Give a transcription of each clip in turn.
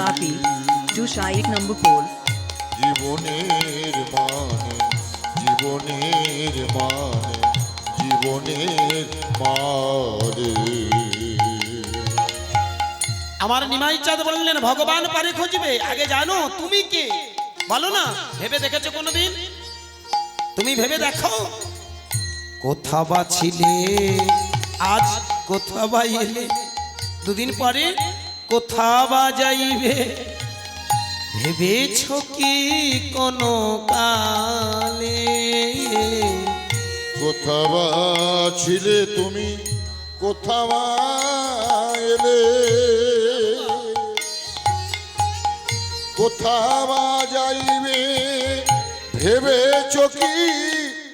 happy to Shaik number 4. জীবনের মানে জীবনের মানে জীবনের মানে। আমার নিমাই চাঁদ বললেন ভগবান পারে খুঁজবে, আগে জানো তুমি কে বলো না। ভেবে দেখেছো কোনোদিন? তুমি ভেবে দেখো। কোথা বা ছিলে আজ, কোথা বা এলে, দুদিন পরে কোথা বা যাইবে, ভেবেছ কি কোনো কালে? কোথা বা ছিলে তুমি, কোথা বা এলে, কোথা বা যাইবে, ভেবেছ কি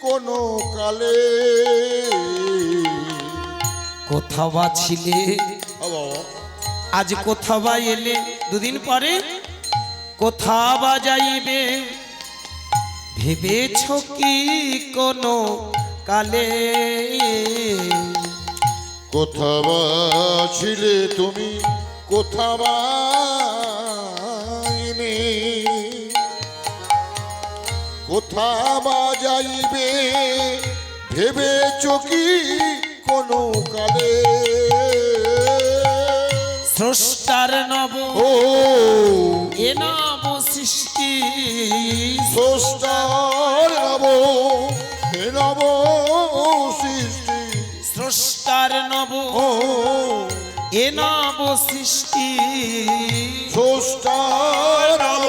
কোনো কালে? কোথা বা ছিলে আজ, কোথা বা এলে, দুদিন পরে কোথা বা যাইবে, ভেবেছ কি কোনো কালে? কোথা বা ছিলে তুমি, কোথা বা এলে, কোথা বা যাইবে, ভেবেছ কি কোনো কালে? স্রষ্টার নব ও এ নব সৃষ্টি, স্রষ্টার নব হে নব সৃষ্টি, স্রষ্টার নব ও এ নব সৃষ্টি, স্রষ্টার নব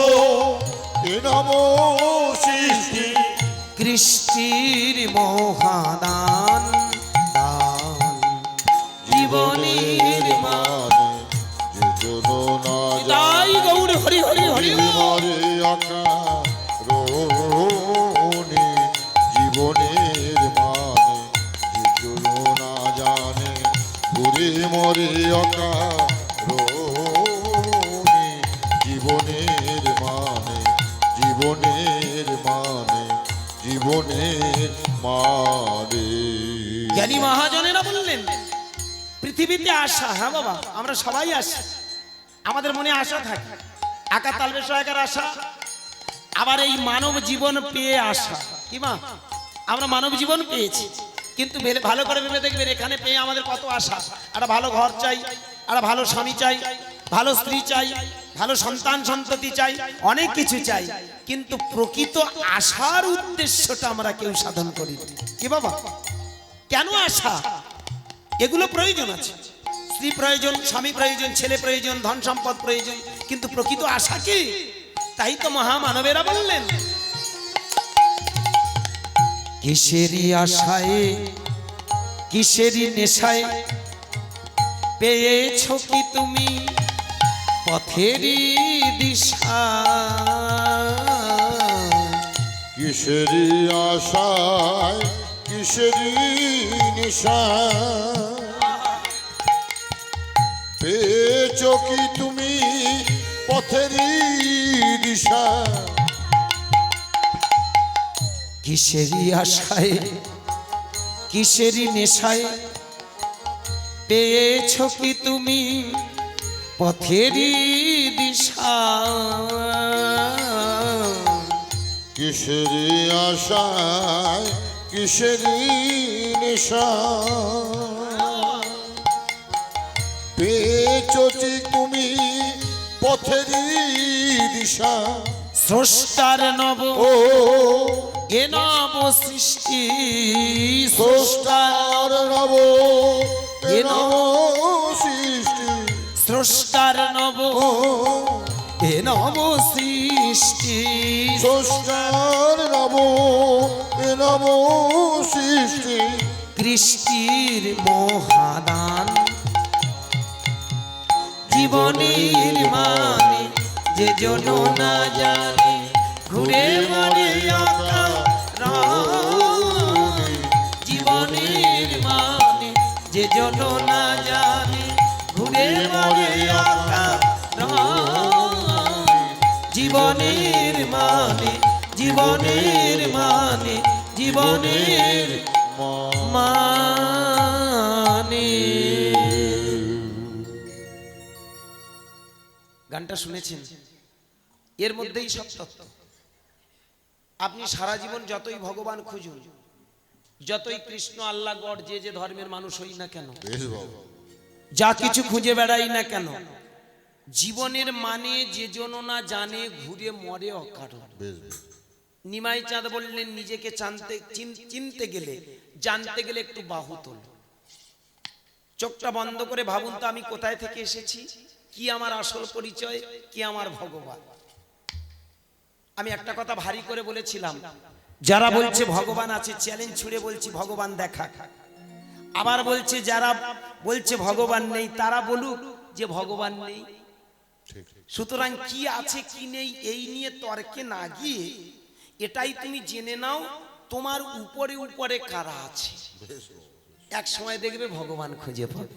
হে নব সৃষ্টি, কৃষ্টির মহাদান দান, জীবনের মানে যে যোজনা তাই গৌর হরি হরি হরি মরে আকারণে, জীবনের মানে যে যোজনা জানে, ঘুরে মরে আকারণে, জীবনের মানে জীবনের মানে জীবনের মানে। জ্ঞানী মহাজনেরা বললেন পৃথিবীতে আশা, হ্যাঁ বাবা আমরা সবাই আশা, আমাদের মনে আশা থাকে, একা তালবে সহায়কার আশা, আবার এই মানব জীবন পেয়ে আশা। কি মা, আমরা মানব জীবন পেয়েছি, কিন্তু ভালো করে ভেবে দেখবেন এখানে পেয়ে আমাদের কত আশা। একটা ভালো ঘর চাই, একটা ভালো স্বামী চাই, ভালো স্ত্রী চাই, ভালো সন্তান সন্ততি চাই, অনেক কিছু চাই, কিন্তু প্রকৃত আশার উদ্দেশ্যটা আমরা কেউ সাধন করি। কি বাবা, কেন আশা? এগুলো প্রয়োজন আছে, স্ত্রী প্রয়োজন, স্বামী প্রয়োজন, ছেলে প্রয়োজন, ধন সম্পদ প্রয়োজন, কিন্তু প্রকৃত আশা কি? তাই তো মহামানবেরা বললেন কিসেরই আশায় কিসেরই নেশায় পেয়েছ কি তুমি পথেরই দিশা? কিসেরি আশায় কিসেরি নিশা, পেয়েছ কি তুমি পথেরই দিশা? কিসেরই আশায় কিসেরই নেশায় পেয়েছ কি তুমি পথেরই দিশা? কিসেরি আশায় কিসেরি নিশা, পেয়েছ কি তুমি পথেরই দিশা? স্রষ্টার নব ও এ নব সৃষ্টি, স্রষ্টার নব এ এ নব নব সৃষ্টি, স্রষ্টার নব ও এ নব সৃষ্টি, স্রষ্টার নব এ নব সৃষ্টি, কৃষ্টির মহাদান জীবনের মানে যে জন না জানে, ঘুরে মরে আকারণে, জীবনের মানে যে জন না জানে, ঘুরে মরে আকারণে, জীবনের মানে জীবনের মানে জীবনের মানে। গানটা শুনেছেন? এর মধ্যেই সব তত্ত্ব। আপনি সারা জীবন যতই ভগবান খুঁজুন, যতই কৃষ্ণ আল্লাহ গড যে যে ধর্মের মানুষ হই না কেন, বেশ বাবা, যা কিছু খুঁজে বেড়াই না কেন, জীবনের মানে যে জন না জানে ঘুরে মরে অকারণ। বেশ বেশ। নিমাই চাঁদ বললেন নিজেকে চিনতে গেলে, জানতে গেলে একটু বাহু তোল। চোখটা বন্ধ করে ভাবুন তো আমি কোথায় থেকে এসেছি, কি আমার আসল পরিচয়, কি আমার ভগবান। আমি একটা কথা ভারী করে বলেছিলাম, যারা বলছে ভগবান আছে চ্যালেঞ্জ ছুড়ে বলছি ভগবান দেখা। আবার বলছে যারা বলছে ভগবান নেই তারা বলুক যে ভগবান নেই। ঠিক। সুতরাং কি আছে কি নেই এই নিয়ে তর্কে না গিয়ে এটাই তুমি জেনে নাও তোমার উপরে উপরে কারা আছে। বেশ বাবা। এক সময় দেখবে ভগবান খুঁজে পাবে।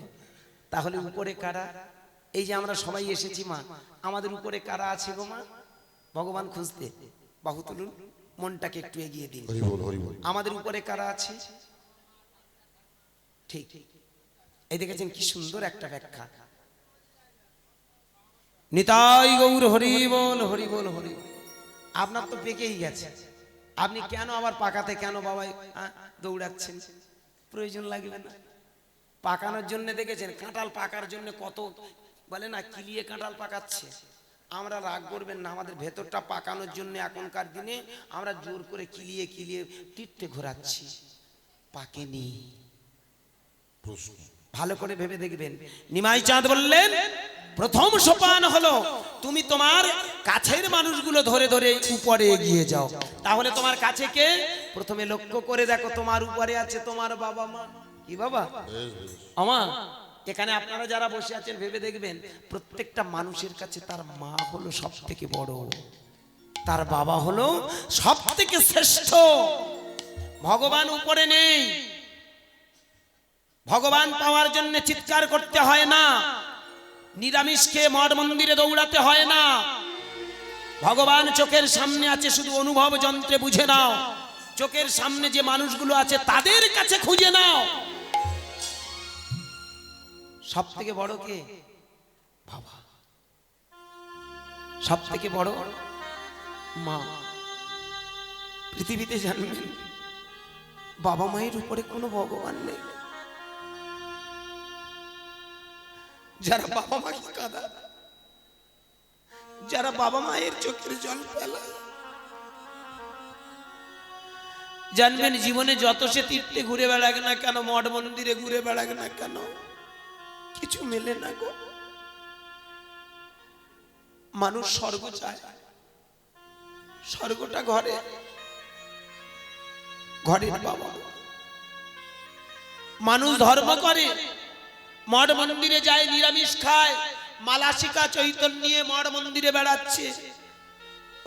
তাহলে উপরে কারা? এই যে আমরা সবাই এসেছি মা, আমাদের উপরে কারা আছে গো মা? ভগবান খুঁজতে বাহু তুলুন, মনটাকে একটু এগিয়ে দিন। হরি বল, হরি বল। আমাদের উপরে কারা আছে? ঠিক এই দেখেছেন কি সুন্দর একটা ব্যাখ্যা। নিতাই গৌর হরি বল, হরি বল, হরি বল। আপনার তো পেকেই গেছে, আপনি কেন আবার পাকাতে কেন বাবাই দৌড়াচ্ছেন? প্রয়োজন লাগবে না। পাকানোর জন্য দেখেছেন কাঁঠাল পাকার জন্য কত বলে না কিলিয়ে কাঁঠাল পাকাচ্ছে। আমরা রাগ করবেন না, আমাদের ভেতরটা পাকানোর জন্য এখনকার দিনে আমরা জোর করে কিলিয়ে কিলিয়ে টিটতে ঘোরাচ্ছি, পাকেনি। প্রশ্ন। ভালো করে ভেবে দেখবেন। নিমাই চাঁদ বললেন প্রথম সোপান হলো তুমি তোমার কাছের মানুষগুলো ধরে ধরে উপরে এগিয়ে যাও। তাহলে তোমার কাছে কে? প্রথমে লক্ষ্য করে দেখো তোমার উপরে আছে তোমার বাবা মা। কি বাবা? বেশ বেশ। আমা এখানে আপনারা যারা বসে আছেন ভেবে দেখবেন প্রত্যেকটা মানুষের কাছে তার মা হলো সব থেকে বড়, তার বাবা হলো সব থেকে শ্রেষ্ঠ। ভগবান উপরে নেই, ভগবান পাওয়ার জন্য চিৎকার করতে হয় না, নিরামিষ খেয়ে মঠ মন্দিরে দৌড়াতে হয় না। ভগবান চোখের সামনে আছে, শুধু অনুভব যন্ত্রে বুঝে নাও। চোখের সামনে যে মানুষগুলো আছে তাদের কাছে খুঁজে নাও। সব থেকে বড় কে? বাবা। সব থেকে বড় মা। পৃথিবীতে জানবেন বাবা মায়ের উপরে কোনো ভগবান নেই। যারা বাবা মাকে কাঁদায়, যারা বাবা মায়ের চোখের জল ফেলায়, জানবেন জীবনে যত সে তীর্থে ঘুরে বেড়াক না কেন, মঠ মন্দিরে ঘুরে বেড়াক না কেন, কিছু মেলে না গো। মানুষ স্বর্গ চায়, স্বর্গটা ঘরে, ঘরের বাবা। মানুষ ধর্ম করে, মঠ মন্দিরে যায়, নিরামিষ খায়, মালাসিকা চৈতন্য নিয়ে মঠ মন্দিরে বেড়াচ্ছে,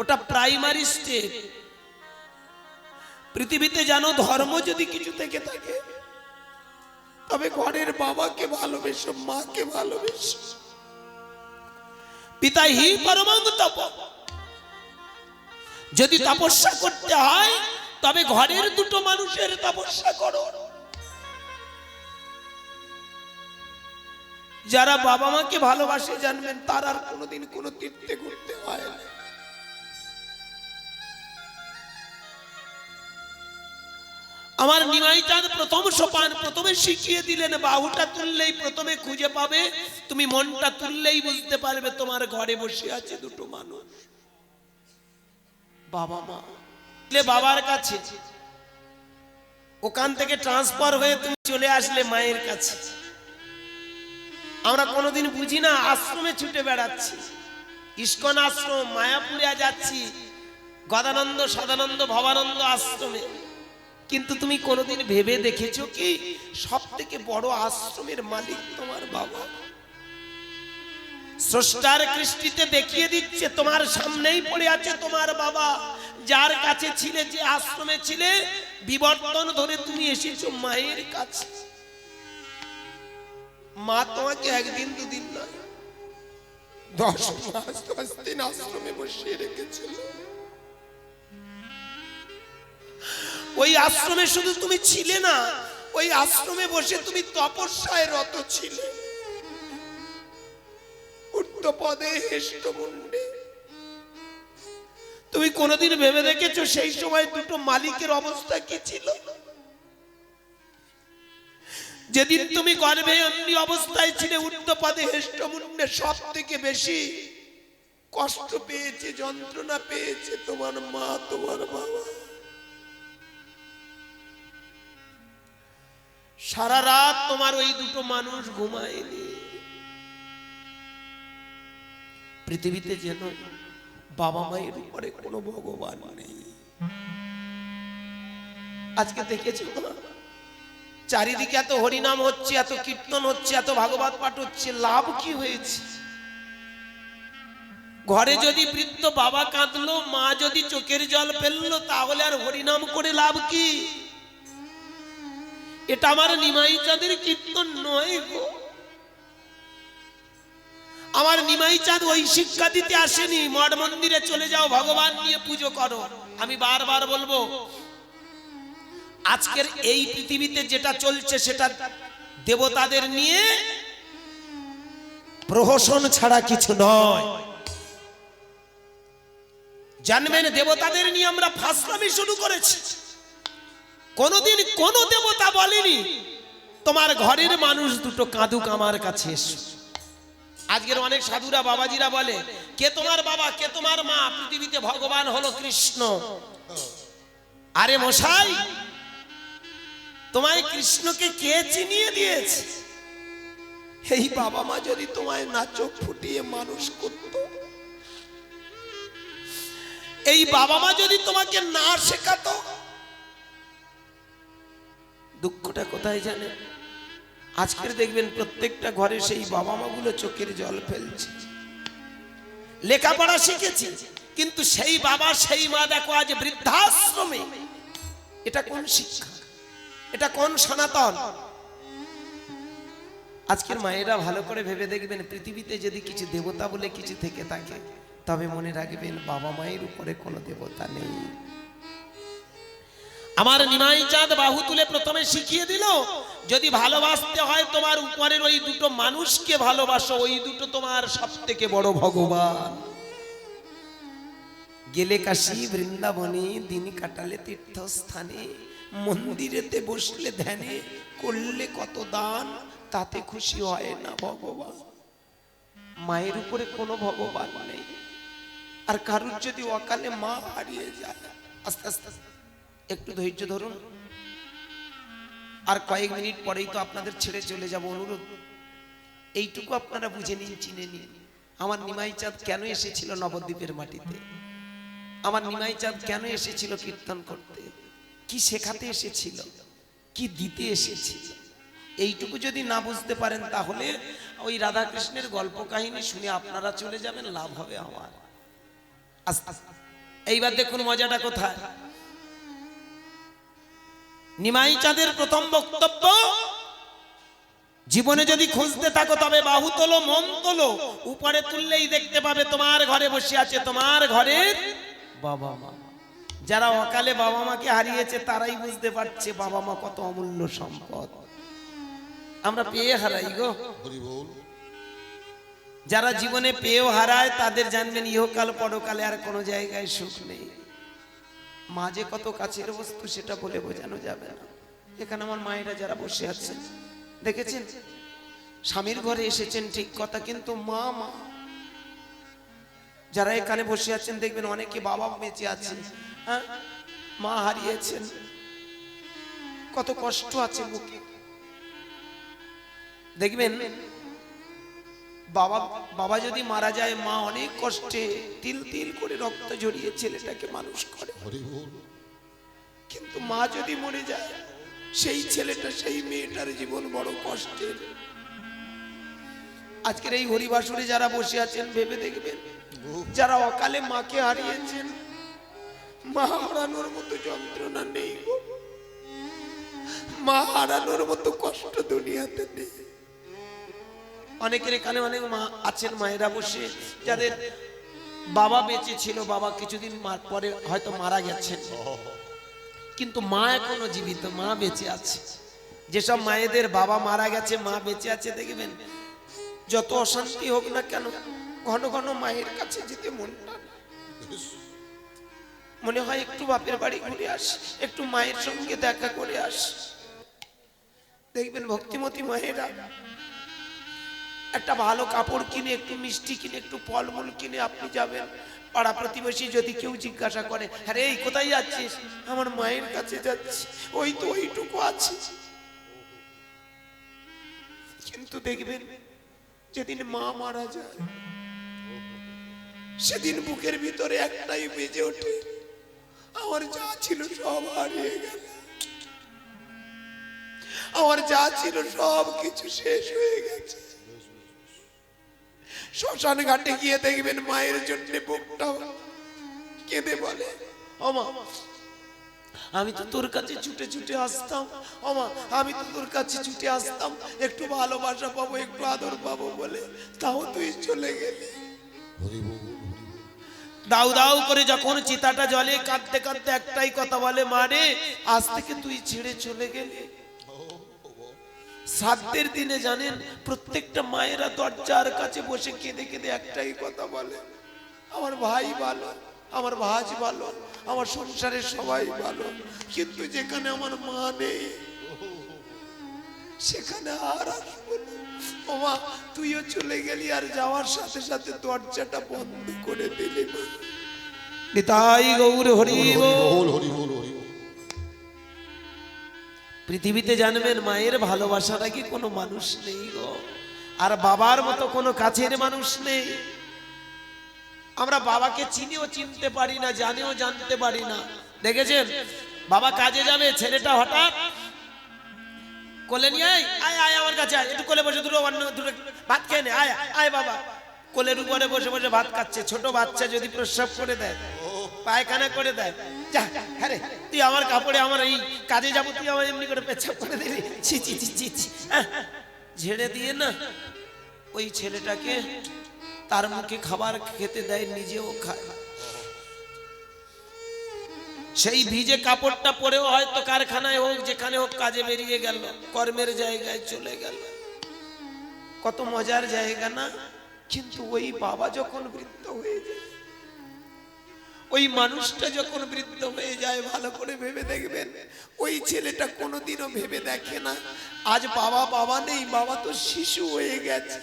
ওটা প্রাইমারি স্টেপ। পৃথিবীতে জানো ধর্ম যদি কিছু থেকে থাকে তবে ঘরের বাবাকে ভালোবেসো, মাকে ভালোবেসো। পিতা হি পরমং তপ। যদি তপস্যা করতে হয় তবে ঘরের দুটো মানুষের তপস্যা করো। যারা বাবা মাকে ভালোবাসে জানবেন তার আর কোনোদিন কোনো তীর্থে ঘুরতে হয় না। আমার নিমাই চাঁদ প্রথম সোপান প্রথমে শিখিয়ে দিলেন, বাহুটা তুললেই প্রথমে খুঁজে পাবে, তুমি মনটা তুললেই বুঝতে পারবে তোমার ঘরে বসে আছে দুটো মানুষ, বাবা মা। বাবার কাছে, ওখান থেকে ট্রান্সফার হয়ে তুমি চলে আসলে মায়ের কাছে। আমরা কোনোদিন বুঝি না, আশ্রমে ছুটে বেড়াচ্ছি, ইস্কন আশ্রম, মায়াপুরে যাচ্ছি, গদানন্দ সদানন্দ ভবানন্দ আশ্রমে। কিন্তু তুমি কোনোদিন ভেবে দেখেছো কি সব থেকে বড় আশ্রমের মালিক তোমার বাবা? স্রষ্টার কৃষ্টিতে দেখিয়ে দিচ্ছে তোমার সামনেই পড়ে আছে তোমার বাবা, যার কাছে ছিলে, যে আশ্রমে ছিলে, বিবর্তন ধরে তুমি এসেছো মায়ের কাছে। মা তোমাকে একদিন দুদিন নয় 10 মাস 10 দিন আশ্রমে বসিয়ে রেখেছিল। ওই আশ্রমে শুধু তুমি ছিলে না, ওই আশ্রমে বসে তুমি তপস্যায় রত ছিলে। উঠতে উর্ধ্ব পদে হেষ্ট মুন্ডে। তুমি কোনোদিন ভেবে দেখেছো সেই সময় দুটো মালিকের অবস্থা কি ছিল? যেদিন তুমি গর্ভে এমনি অবস্থায় ছিলে উর্ধ্ব পদে হেষ্ট মুন্ডে, সব থেকে বেশি কষ্ট পেয়েছে, যন্ত্রণা পেয়েছে তোমার মা, তোমার বাবা। সারা রাত তোমার ওই দুটো মানুষ ঘুমায়নি। পৃথিবীতে যেন বাবা মায়ের উপরে কোনো ভগবান নেই। আজকে দেখেছো না, চারিদিকে এত হরিনাম হচ্ছে, এত কীর্তন হচ্ছে, এত ভাগবত পাঠ হচ্ছে, লাভ কি হয়েছে? ঘরে যদি বৃদ্ধ বাবা কাঁদলো, মা যদি চোখের জল ফেললো, তাহলে আর হরিনাম করে লাভ কি? এটা আমার নিমাই চাঁদের কীর্তন নয় গো। আমার নিমাই চাঁদ ওই শিক্ষা দিতে আসেনি মঠ মন্দিরে চলে যাও, ভগবান নিয়ে পুজো করো। আমি বারবার বলবো, আজকের এই পৃথিবীতে যেটা চলছে সেটা দেবতাদের নিয়ে প্রহসন ছাড়া কিছু নয়। জানবেন, দেবতাদের নিয়ে আমরা ফাসলামি শুরু করেছি। কোনদিন কোন দেবতা বলেনি তোমার ঘরের মানুষ দুটো কাঁদুক আমার কাছে এসো। আজকের অনেক সাধুরা বাবাজিরা বলে, কে তোমার বাবা, কে তোমার মা? পৃথিবীতে ভগবান হলো কৃষ্ণ। আরে মশাই, তোমায় কৃষ্ণকে কে চিনিয়ে দিয়েছে? এই বাবা মা যদি তোমায় না চোখ ফুটিয়ে মানুষ করত, এই বাবা মা যদি তোমাকে না শেখাতো, দুঃখটা কোথায় জানে? আজকের দেখবেন প্রত্যেকটা ঘরে সেই বাবা মা গুলো চোখের জল ফেলছে। লেখাপড়া শিখেছি, কিন্তু সেই বাবা সেই মা দেখো আজ বৃদ্ধাশ্রমে। এটা কোন শিক্ষা? এটা কোন সনাতন? আজকের মায়েরা ভালো করে ভেবে দেখবেন, পৃথিবীতে যদি কিছু দেবতা বলে কিছু থেকে থাকে, তবে মনে রাখবেন বাবা মায়ের উপরে কোনো দেবতা নেই। আমার নিমাই চাঁদ বাহু তুলে প্রথমে শিখিয়ে দিল, যদি ভালোবাসতে হয় তোমার উপরের ওই দুটো মানুষকে ভালোবাসো, ওই দুটো তোমার সব থেকে বড় ভগবান। গেলে কাশী বৃন্দাবনে, দিন কাটালে তীর্থস্থানে, মন্দিরেতে বসলে ধ্যানে, করলে কত দান, তাতে খুশি হয় না ভগবান। মায়ের উপরে কোনো ভগবান নেই। আর কারুর যদি অকালে মা হারিয়ে যায়, আস্তে আস্তে একটু ধৈর্য ধরুন, আর কয়েক মিনিট পরেই তো আপনাদের ছেড়ে চলে যাব। অনুরোধ, এইটুকু আপনারা বুঝে নিন, চিনে নিন, আমার নিমাই চাঁদ কেন এসেছিল নবদ্বীপের মাটিতে, আমার নিমাই চাঁদ কেন এসেছিল কীর্তন করতে, কি শেখাতে এসেছিল, কি দিতে এসেছিল। এইটুকু যদি না বুঝতে পারেন, তাহলে ওই রাধা কৃষ্ণের গল্প কাহিনী শুনে আপনারা চলে যাবেন, লাভ হবে আমার। এইবার দেখুন মজাটা কোথায়। নিমাই চাঁদের প্রথম বক্তব্য, জীবনে যদি খুঁজতে থাকো তবে বাহু তোলো, মন তোলো, উপরে তুললেই দেখতে পাবে তোমার ঘরে বসে আছে তোমার ঘরের বাবা মা। যারা অকালে বাবা মাকে হারিয়েছে তারাই বুঝতে পারছে বাবা মা কত অমূল্য সম্পদ। আমরা পেয়ে হারাই গো। যারা জীবনে পেয়েও হারায় তাদের জানবেন ইহকাল পরকালে আর কোনো জায়গায় সুখ নেই। মা যে কত কাছের বস্তু সেটা বলে বোঝানো যাবে না। এখানে আমার মায়েরা যারা বসে আছেন দেখেছেন, স্বামীর ঘরে এসেছেন ঠিক কথা, কিন্তু মা মা যারা এখানে বসে আছেন দেখবেন অনেকে বাবা বেঁচে আছে, হ্যাঁ, মা হারিয়েছেন, কত কষ্ট আছে বুকে। দেখবেন বাবা বাবা যদি মারা যায়, মা অনেক কষ্টে তিল তিল করে রক্ত ঝরিয়ে ছেলেটাকে মানুষ করে। কিন্তু মা যদি মরে যায়, সেই ছেলেটা সেই মেয়েটার জীবন বড় কষ্টের। আজকের এই হরিবাসরে যারা বসে আছেন ভেবে দেখবেন, যারা অকালে মাকে হারিয়েছেন, মা হারানোর মতো যন্ত্রণা নেই গো। মা হারানোর মতো কষ্ট দুনিয়াতে নেই। অনেকের এখানে অনেক মা আছেন, মায়েরা বসে, যাদের বাবা বেঁচে ছিল, বাবা কিছুদিন পরে হয়তো মারা গেছেন, কিন্তু মা এখনো জীবিত, মা বেঁচে আছে। যেসব মায়েদের বাবা মারা গেছে মা বেঁচে আছে, দেখবেন যত অশান্তি হোক না কেন ঘন ঘন মায়ের কাছে যেতে মনটা না। মনে হয় একটু বাপের বাড়ি ঘুরে আসি, একটু মায়ের সঙ্গে দেখা করে আসি। দেখবেন ভক্তিমতী মায়েরা একটা ভালো কাপড় কিনে, একটু মিষ্টি কিনে, একটু ফলমূল কিনে আপনি যাবেন, পাড়া প্রতিবেশী যদি কেউ জিজ্ঞাসা করে, আরে এই কোথায় যাচ্ছিস? আমার মায়ের কাছে যাচ্ছি, ওই তো ওইটুকু আছে। কিন্তু দেখবেন যেদিন মা মারা যায় সেদিন বুকের ভিতরে একটাই বেজে ওঠে, আমার যা ছিল সব হারিয়ে গেল, আমার যা ছিল সব কিছু শেষ হয়ে গেছে। শ্মশান ঘাটে গিয়ে দেখবেন মায়ের জন্য বুকটা কেঁদে বলে, ওমা আমি তো তোর কাছে ছুটে ছুটে আসতাম, ওমা আমি তো তোর কাছে ছুটে আসতাম একটু ভালোবাসা পাবো, একটু আদর পাবো বলে, তাও তুই চলে গেলি। হরি বল, হরি বল। দাউ দাউ করে যখন চিতাটা জ্বলে কাঁদতে কাঁদতে একটাই কথা বলে, মা রে আজ থেকে তুই ছেড়ে চলে গেলি। শ্রাদ্ধের দিনে জানেন প্রত্যেকটা মায়েরা দরজার কাছে বসে কেঁদে কেঁদে একটাই কথা বলে, আমার ভাই ভালো, আমার ভাজ ভালো, আমার সংসারের সবাই ভালো, কিন্তু যেখানে আমার মা নেই সেখানে আর আসবো না। ও মা তুইও চলে গেলি আর যাওয়ার সাথে সাথে দরজাটা বন্ধ করে দিলি। মা নিতাই গৌর হরি বল। হরি বল, হরি বল। পৃথিবীতে জানবেন মায়ের ভালোবাসাটা কি কোনো মানুষ নেই গো, আর বাবার মতো কোনো কাছের মানুষ নেই। আমরা বাবাকে চিনিও চিনতে পারি না, জানিও জানতে পারি না। দেখেছেন বাবা কাজে যাবে, ছেলেটা হঠাৎ কোলে নিয়ে আয় আয় আমার কাছে আয়, একটু কোলে বসে দুটো ভাত খেয়ে নে, আয় আয় বাবা। কোলের উপরে বসে বসে ভাত খাচ্ছে। ছোট বাচ্চা যদি প্রস্রাব করে দেয়, পায়খানা করে দেয়, যা হ্যাঁ রে তুই আমার কাপড়ে, আমার এই কাজে যাবো, তুই আমার এমনি করে পেছাব করে দিলি, ছি ছি ছি ছি ছি। ঝেড়ে দিয়ে না ওই ছেলেটাকে তার মুখে খাবার খেতে দেয়, নিজেও খায়। সেই ভিজে কাপড়টা পরেও হয়তো কারখানায় হোক যেখানে হোক কাজে বেরিয়ে গেল, কর্মের জায়গায় চলে গেল। কত মজার জায়গা না? কিন্তু ওই বাবা যখন বৃদ্ধ হয়ে যায়, ওই মানুষটা যখন বৃদ্ধ হয়ে যায়, ভালো করে ভেবে দেখবেন ওই ছেলেটা কোনোদিনও ভেবে দেখে না আজ বাবা বাবা নেই, বাবা তো শিশু হয়ে গেছে।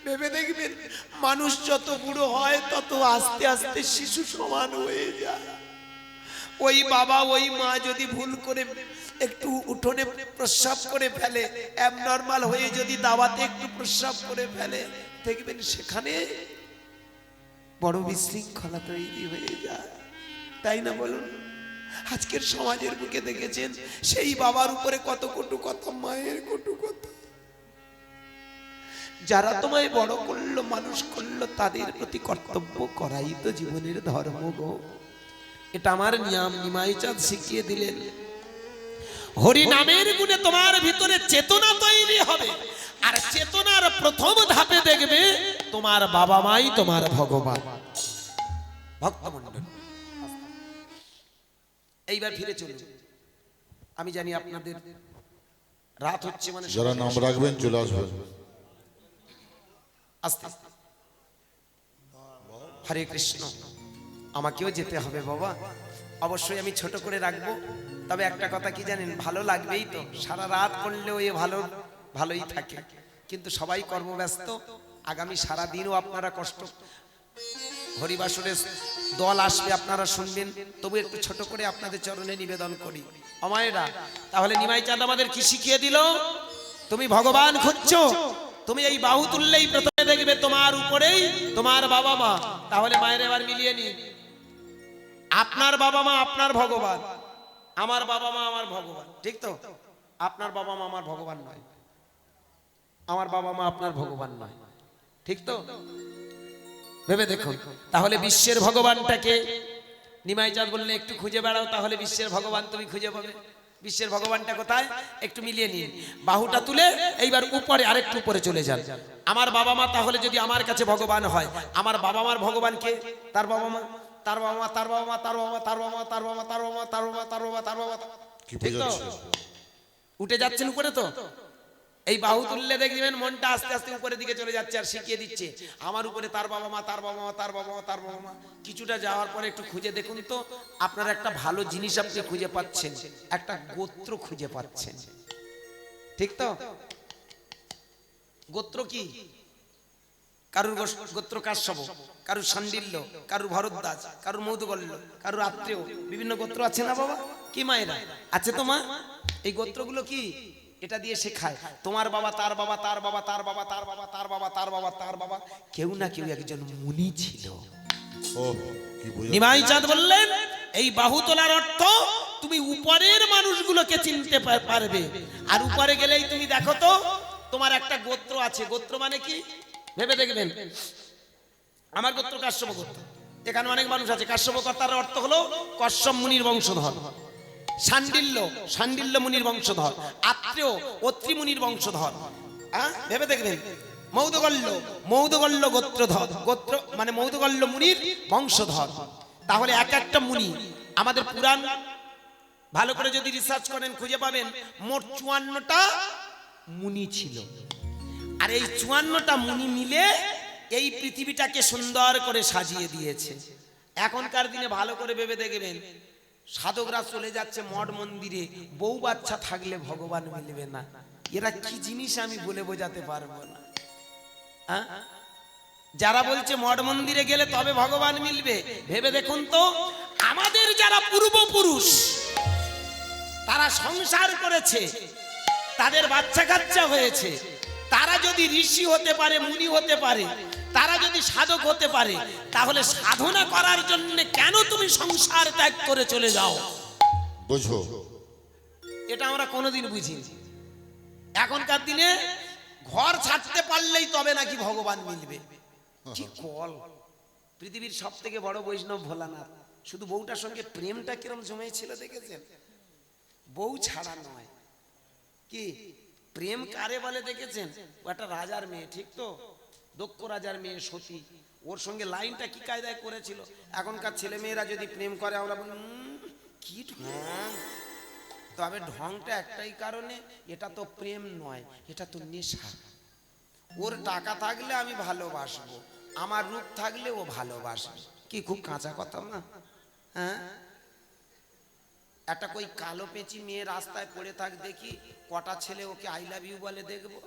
ভেবে দেখবেন মানুষ যত বুড়ো হয় তত আস্তে আস্তে শিশু সমান হয়ে যায়। ওই বাবা ওই মা যদি ভুল করে একটু উঠোনে প্রস্রাব করে ফেলে, অ্যাবনর্মাল হয়ে যদি দাওয়াতে একটু প্রস্রাব করে ফেলে, দেখবেন সেখানে বড় বিশৃঙ্খলা তৈরি হয়ে যায়, তাই না বলুন? আজকের সমাজের বুকে দেখেছেন সেই বাবার উপরে কত কটু কথা, মায়ের কটু কথা। যারা তোমায় বড় করলো, মানুষ করলো, তাদের প্রতি কর্তব্য করাই তো জীবনের ধর্ম গো। এটা আমার নিয়ম, নিমাই চাঁদ শিখিয়ে দিলেন। হরি নামের গুণে তোমার ভিতরে চেতনা তৈরি হবে, আর চেতনার প্রথম ধাপে দেখবে তোমার বাবা মাই তোমার ভগবান। ভক্তমণ্ডল এইবার ফিরে চলুন। আমি জানি আপনাদের রাত হচ্ছে, মানে যারা নাম রাখবেন চলে আসবেন। আস্তে আস্তে। হরে কৃষ্ণ। আমাকেও যেতে হবে বাবা, অবশ্যই আমি ছোট করে রাখবো। তবে একটা কথা কি জানেন, ভালো লাগবেই তো, সারা রাত করলেও এ ভালোই থাকে, কিন্তু সবাই কর্মব্যস্ত। আগামী সারা দিনও আপনারা কষ্ট, হরিবাসরের দল আসবে, আপনারা শুনবেন, তবু একটু ছোট করে আপনাদের চরণে নিবেদন করি। অমায়েরা, তাহলে নিমাই চাঁদ আমাদের কি শিখিয়ে দিল? তুমি ভগবান খুঁজছো, তুমি এই বাহু তুললেই প্রথমে দেখবে তোমার উপরেই তোমার বাবা মা। তাহলে মায়ের এবার মিলিয়ে নিন, আপনার বাবা মা আপনার ভগবান, আমার বাবা মা আমার ভগবান, ঠিক তো? আপনার বাবা মা আমার ভগবান নয়, আমার বাবা মা আপনার ভগবান নয়, ঠিক তো? ভেবে দেখুন। তাহলে বিশ্বের ভগবানটাকে নিমাই চাঁদ বললেন একটু খুঁজে বেড়াও, তাহলে বিশ্বের ভগবান তুমি খুঁজে পাবে। বিশ্বের ভগবানটা কোথায়? একটু মিলিয়ে নিন, বাহুটা তুলে এইবার উপরে, আরেকটু উপরে চলে যান। আমার বাবা মা তাহলে যদি আমার কাছে ভগবান হয়, আমার বাবা মার ভগবানকে তার বাবা মা, তার বাবা মা, তার বাবা মা, তার বাবা মা, তার বাবা মা, তার বাবা মা, তার বাবা মা, তার বাবা মা, তার বাবা মা, তার বাবা মা, কি ঠিক তো? বোঝাচ্ছে? উঠে যাচ্ছেন উপরে তো? এই বাহু তুললে দেখবেন মনটা আস্তে আস্তে উপরের দিকে চলে যাচ্ছে আর শিখিয়ে দিচ্ছে আমার উপরে তার বাবা মা, তার বাবা মা, তার বাবা মা, তার বাবা মা। কিছুটা যাওয়ার পরে একটু খুঁজে দেখুন তো আপনার একটা ভালো জিনিস আপনি খুঁজে পাচ্ছেন, একটা গোত্র খুঁজে পাচ্ছেন, ঠিক তো? গোত্র কি? কারুর গোত্র কাশ্যপ, কারুর শাণ্ডিল্য, কারুর ভরদ্বাজ, কারুর মৌদগল্য, কারুর আত্রেয়, বিভিন্ন গোত্র আছে না বাবা? কি মায়েরা আছে তো মা? এই গোত্রগুলো কি এটা দিয়ে শেখায় তোমার বাবা, তার বাবা, তার বাবা, তার বাবা, তার বাবা, তার বাবা, তার বাবা, তার বাবা, কেউ না কেউ একজন মুনি ছিল। ও কি বোঝা নিমাই চাঁদ বললেন এই বাহু তোলার অর্থ তুমি উপরের মানুষগুলোকে চিনতে পারবে। আর উপরে গেলেই তুমি দেখো তো তোমার একটা গোত্র আছে। গোত্র মানে কি ভেবে দেখবেন। আমার গোত্র কাশ্যপ গোত্র, এখানে অনেক মানুষ আছে। কাশ্যপ কথার অর্থ হলো কশ্যপ মুনির বংশধর। শাণ্ডিল্য, শাণ্ডিল্য মুনির বংশধর। আত্রেয়, অত্রি মুনির বংশধর। ভেবে দেখবেন। মৌদগল্য, মৌদগল্য গোত্রধর, গোত্র মানে মৌদগল্য মুনির বংশধর। তাহলে এক একটা মুনি, আমাদের পুরাণ ভালো করে যদি রিসার্চ করেন খুঁজে পাবেন মোট 54টা মুনি ছিল। আর এই 54টা মুনি মিলে এই পৃথিবীটাকে সুন্দর করে সাজিয়ে দিয়েছে। এখনকার দিনে ভালো করে ভেবে দেখবেন সাধকরা চলে যাচ্ছে মঠ মন্দিরে, বউ বাচ্চা থাকলে ভগবান মিলবে না। এরা কি জিনিস আমি বলে বোঝাতে পারবো না। যারা বলছে মঠ মন্দিরে গেলে তবে ভগবান মিলবে, ভেবে দেখুন তো আমাদের যারা পূর্বপুরুষ তারা সংসার করেছে, তাদের বাচ্চা কাচ্চা হয়েছে, তারা যদি ঋষি হতে পারে, মুনি হতে পারে, তারা যদি সাধক হতে পারে, তাহলে সাধনা করার জন্য কেন তুমি সংসার ত্যাগ করে চলে যাও? বুঝো এটা আমরা কোনোদিন বুঝিনি। এখনকার দিনে ঘর ছাড়তে পারলেই তবে নাকি ভগবান মিলবে। কি কল! পৃথিবীর সব থেকে বড় বৈষ্ণব ভোলানাথ, শুধু বউটার সঙ্গে প্রেমটা কিরম জমেছিল দেখেছেন? বউ ছাড়া নয়, কি প্রেম কারে বলে দেখেছেন? ও একটা রাজার মেয়ে, ঠিক তো? দক্ষ রাজার মেয়ে সতী, ওর সঙ্গে লাইনটা কি কায়দায় করেছিল। এখনকার ছেলে মেয়েরা যদি প্রেম করে আমরা বলি কি ঢং। তবে ঢংটা একটাই কারণে, এটা তো প্রেম নয়, এটা তো নেশা। ওর টাকা থাকলে আমি ভালোবাসবো, আমার রূপ থাকলে ও ভালোবাসবে। কি খুব কাঁচা কথা না? হ্যাঁ, একটা কই কালো পেঁচি মেয়ে রাস্তায় পড়ে থাক দেখি, কটা ছেলে ওকে আই লাভ ইউ বলে দেখবো?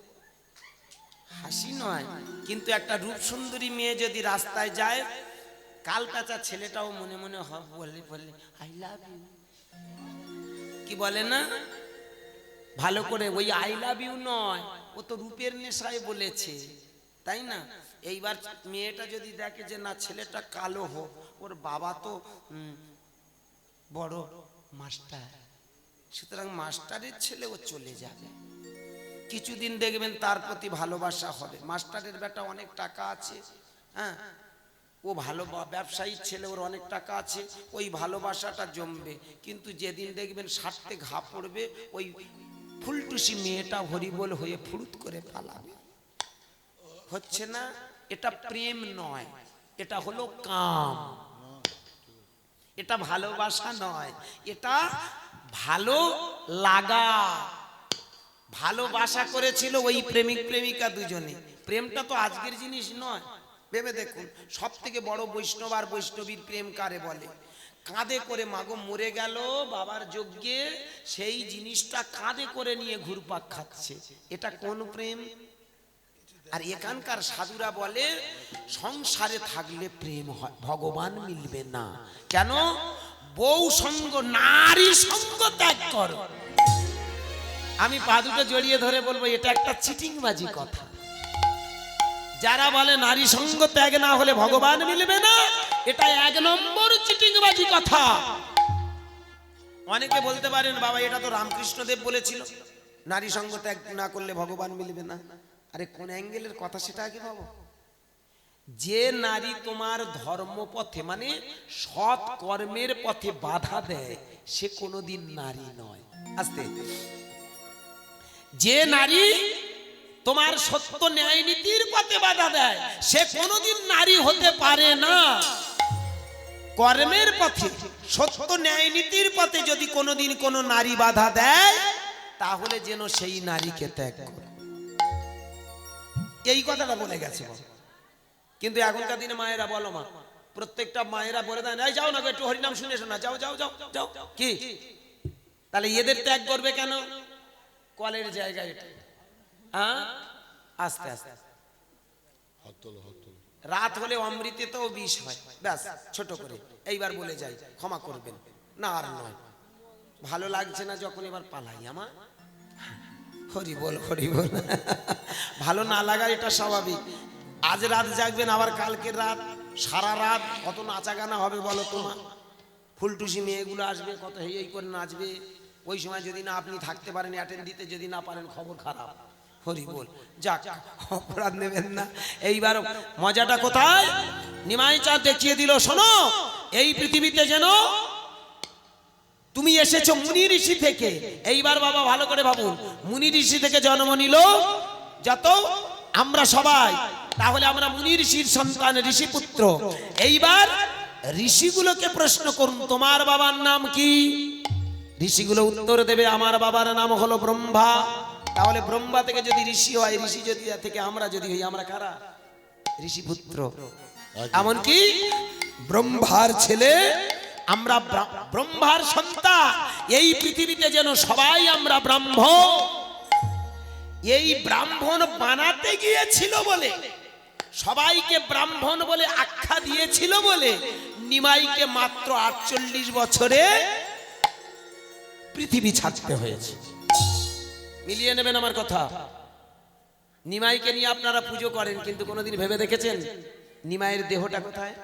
হাসি নয়, কিন্তু একটা রূপ সুন্দরী মেয়ে যদি রাস্তায় যায়, কাল পেঁচা ছেলেটাও মনে মনে বলে বলে আই লাভ ইউ। কি বলে না? ভালো করে ওই আই লাভ ইউ নয়, ও তো রূপের নেশায় বলেছে, তাই না? এইবার মেয়েটা যদি দেখে যে না ছেলেটা কালো হোক, ওর বাবা তো বড় মাস্টার, সুতরাং মাস্টারের ছেলে ও চলে যাবে। কিছুদিন দেখবেন তার প্রতি ভালোবাসা হবে। মাস্টারের বেটা অনেক টাকা আছে, হ্যাঁ, ও ভালো ব্যবসায়ীর ছেলে, ওর অনেক টাকা আছে, ওই ভালোবাসাটা জমবে। কিন্তু যেদিন দেখবেন স্বার্থে ঘা পড়বে, ওই ফুলটুসি মেয়েটা হরিবোল হয়ে ফুরুত করে পালাবে। হচ্ছে না? এটা প্রেম নয়, এটা হলো কাম। এটা ভালোবাসা নয়, এটা ভালো লাগা। ভালোবাসা করেছিল ওই প্রেমিক প্রেমিকা দুজনে। প্রেমটা তো আজকের জিনিস নয়। ভেবে দেখুন সব থেকে বড় বৈষ্ণব আর বৈষ্ণবীর প্রেম কারে বলে? কাঁধে করে মাগো মরে গেল বাবার যজ্ঞে, সেই জিনিসটা কাঁধে করে নিয়ে ঘুরপাক খাচ্ছে। এটা কোন প্রেম? আর এখানকার সাধুরা বলে সংসারে থাকলে প্রেম হয়, ভগবান মিলবে না। কেন? বউ সঙ্গ, নারী সঙ্গ ত্যাগ করো। আমি পা দুটো জড়িয়ে ধরে বলবো এটা একটা চিটিংবাজি কথা। যারা বলে নারী সঙ্গ ত্যাগ না হলে ভগবান মিলবে না, এটা 1 নম্বর চিটিংবাজি কথা। অনেকে বলতে পারেন বাবা এটা তো রামকৃষ্ণ দেব বলেছিল, নারী সঙ্গ ত্যাগ না করলে ভগবান মিলবে না। আরে কোন অ্যাঙ্গেলের কথা সেটা আগে ভাবো। যে নারী তোমার ধর্মপথে মানে সৎ কর্মের পথে বাধা দেয়, সে কোনোদিন নারী নয়। আস্তে, যে নারী তোমার সত্য ন্যায় নীতির পথে বাধা দেয়, সে কোনোদিন নারী হতে পারে না। কর্মের পথে, সত্য ন্যায় নীতির পথে যদি কোনোদিন কোনো নারী বাধা দেয়, তাহলে যেন সেই নারীকে ত্যাগ করে। এই কথাটা বলে গেছে। কিন্তু এখনকার দিনে মায়েরা বলো মা, প্রত্যেকটা মায়েরা বলে দেন এই যাও না গো, একটু হরিনাম শুনে এসো না, যাও যাও যাও যাও। কি তাহলে এদের ত্যাগ করবে কেন? কলের জায়গা এটা। হ্যাঁ, আস্তে আস্তে হাত তোলো, হাত তোলো। রাত হলে অমৃতে তো বিষ হয়। ব্যাস, ছোট করে এইবার বলে যাই, ক্ষমা করবেন। না আর নয়, ভালো লাগছে না যখন এবার পালাই আমার। হরি বল, হরি বল। ভালো না লাগা এটা স্বাভাবিক। আজ রাত জাগবেন, আবার কালকের রাত সারা রাত কত নাচা গানা হবে বলো তোমার। ফুলটুসি মেয়েগুলো আসবে, কত হেই হেই করে নাচবে। ওই সময় যদি না আপনি থাকতে পারেন অ্যাটেন্ড দিতে, যদি না পারেন খবর খারাপ। হরি বল। যাক, অপরাধ নেবেন না। এইবার মজাটা কোথায়? নিমাই চাঁদ দেখিয়ে দিল, শোনো এই পৃথিবীতে যেন তুমি এসেছো মুনি ঋষি থেকে। এইবার বাবা ভালো করে ভাবুন, মুনি ঋষি থেকে জন্ম নিল যত আমরা সবাই, তাহলে আমরা মুনি ঋষির সন্তান, ঋষি পুত্র। এইবার ঋষিগুলোকে প্রশ্ন করুন, তোমার বাবার নাম কি? ঋষিগুলো উত্তর দেবে, আমার বাবার নাম হলো ব্রহ্মা। তাহলে ব্রহ্মা থেকে যদি ঋষি হয়, ঋষি যদি থেকে আমরা যদি হই, আমরা কারা? ঋষি পুত্র। এমনকি ব্রহ্মার ছেলে, আমরা ব্রহ্মার সন্তান। এই পৃথিবীতে যেন সবাই আমরা ব্রাহ্মণ। এই ব্রাহ্মণ বানাতে গিয়েছিল বলে, সবাইকে ব্রাহ্মণ বলে আখ্যা দিয়েছিল বলে, নিমাইকে মাত্র 48 বছরে পৃথিবী ছাড়তে হয়েছে। মিলিয়ে নেবেন আমার কথা। নিমাইকে নিয়ে আপনারা পুজো করেন, কিন্তু কোনোদিন ভেবে দেখেছেন নিমাইয়ের দেহটা কোথায়?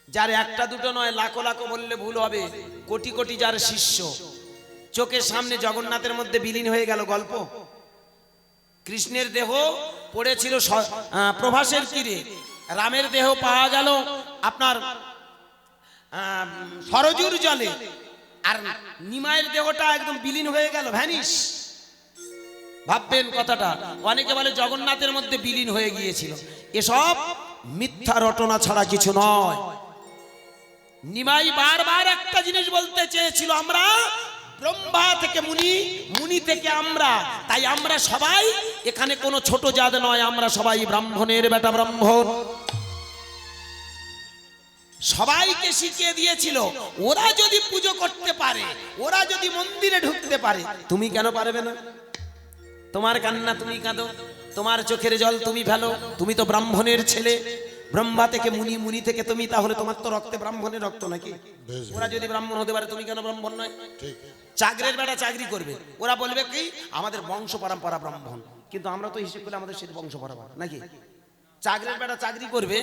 যার একটা দুটো নয়, লাখো লাখো বললে ভুল হবে, কোটি কোটি যার শিষ্য, চোখের সামনে জগন্নাথের মধ্যে বিলীন হয়ে গেল গল্প। কৃষ্ণের দেহ পড়েছিল প্রভাসের তীরে, রামের দেহ পাওয়া গেল আপনার সরজুর জলে, আর নিমাইয়ের দেহটা একদম বিলীন হয়ে গেল, ভ্যানিশ। ভাববেন কথাটা। অনেকে বলে জগন্নাথের মধ্যে বিলীন হয়ে গিয়েছিল। এসব মিথ্যা রটনা ছাড়া কিছু নয়। নিমাই বারবার একটা জিনিস বলতে চেয়েছিল, আমরা ব্রহ্মা থেকে মুনি, মুনি থেকে আমরা, তাই আমরা সবাই এখানে কোনো ছোট জাত নয়, আমরা সবাই ব্রাহ্মণের বেটা, ব্রাহ্মণ। সবাইকে শিখিয়ে দিয়েছিল, ওরা যদি পুজো করতে পারে, ওরা যদি মন্দিরে ঢুকতে পারে, তুমি কেন পারবে না? তোমার কান্না তুমি কাঁদো, তোমার চোখের জল তুমি ফেলো, তুমি তো ব্রাহ্মণের ছেলে। ব্রহ্মা থেকে মুনি, মুনি থেকে তুমি, তাহলে তোমার তো রক্তে ব্রাহ্মণের রক্ত নাকি? ওরা যদি ব্রাহ্মণ হতে পারে, তুমি কেন ব্রাহ্মণ নয়? চাকরের বেটা চাকরি করবে, ওরা বলবে কি আমাদের বংশ পরম্পরা ব্রাহ্মণ, কিন্তু আমরা তো হিসেব করলে আমাদের সেই বংশ পরম্পরা নাকি? চাকরের বেটা চাকরি করবে,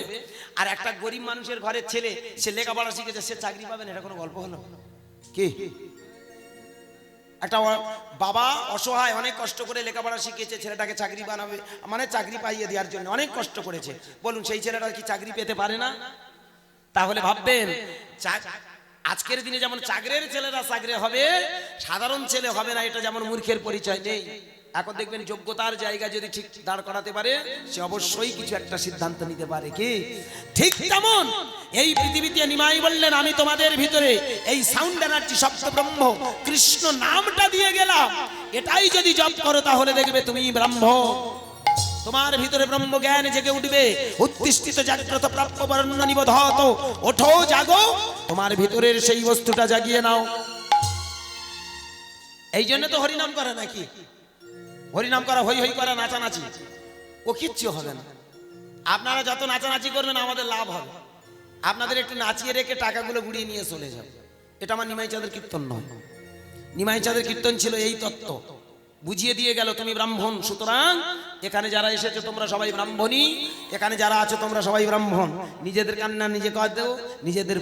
আর একটা গরিব মানুষের ঘরের ছেলে, সে লেখাপড়া শিখেছে, সে চাকরি পাবে না, এটা কোনো গল্প হলো কি? একটা বাবা অসহায়, অনেক কষ্ট করে লেখাপড়া শিখেছে, ছেলেটাকে চাকরি বানাবে, মানে চাকরি পাইয়ে দেওয়ার জন্য অনেক কষ্ট করেছে, বলুন সেই ছেলেটা কি চাকরি পেতে পারে না? তাহলে ভাববেন, আজকের দিনে যেমন চাকরের ছেলেরা চাকরি হবে, সাধারণ ছেলে হবে না, এটা যেমন মূর্খের পরিচয় নেই। এখন দেখবেন যোগ্যতার জায়গা যদি ঠিক দাঁড় করাতে পারে, সে অবশ্যই কিছু একটা সিদ্ধান্ত নিতে পারে। কি ঠিক তেমন এই পৃথিবীতে নিমাই বললেন, আমি তোমাদের ভিতরে এই সাউন্ড এনার্জি, শব্দ ব্রহ্ম, কৃষ্ণ নামটা দিয়ে গেলাম, এটাই যদি জপ করো তাহলে দেখবে তুমি ব্রাহ্মণ। তোমার ভিতরে ব্রহ্ম জ্ঞান জেগে উঠবে। উত্তিষ্ঠিত জাগ্রত প্রাপ্য বর্ণ নিবোধত, ওঠো জাগো, তোমার ভিতরের সেই বস্তুটা জাগিয়ে নাও। এই জন্য তো হরিনাম করে নাকি? হরিনাম করা, হই হই করা, নাচানাচি, ও কিচ্ছু হবে না। আপনারা যত নাচানাচি করবেন আমাদের লাভ হবে। আপনাদের একটু নাচিয়ে রেখে টাকাগুলো গুড়িয়ে নিয়ে চলে যাবে। এটা আমার নিমাই চাঁদের কীর্তন নয়। নিমাই চাঁদের কীর্তন ছিল এই তত্ত্ব, বুঝিয়ে দিয়ে গেল তুমি ব্রাহ্মণ, সুতরাং এখানে যারা এসেছো তোমরা সবাই ব্রাহ্মণী, এখানে যারা আছো তোমরা সবাই ব্রাহ্মণ। নিজেদের কান্না নিজে কাঁদো, নিজেদের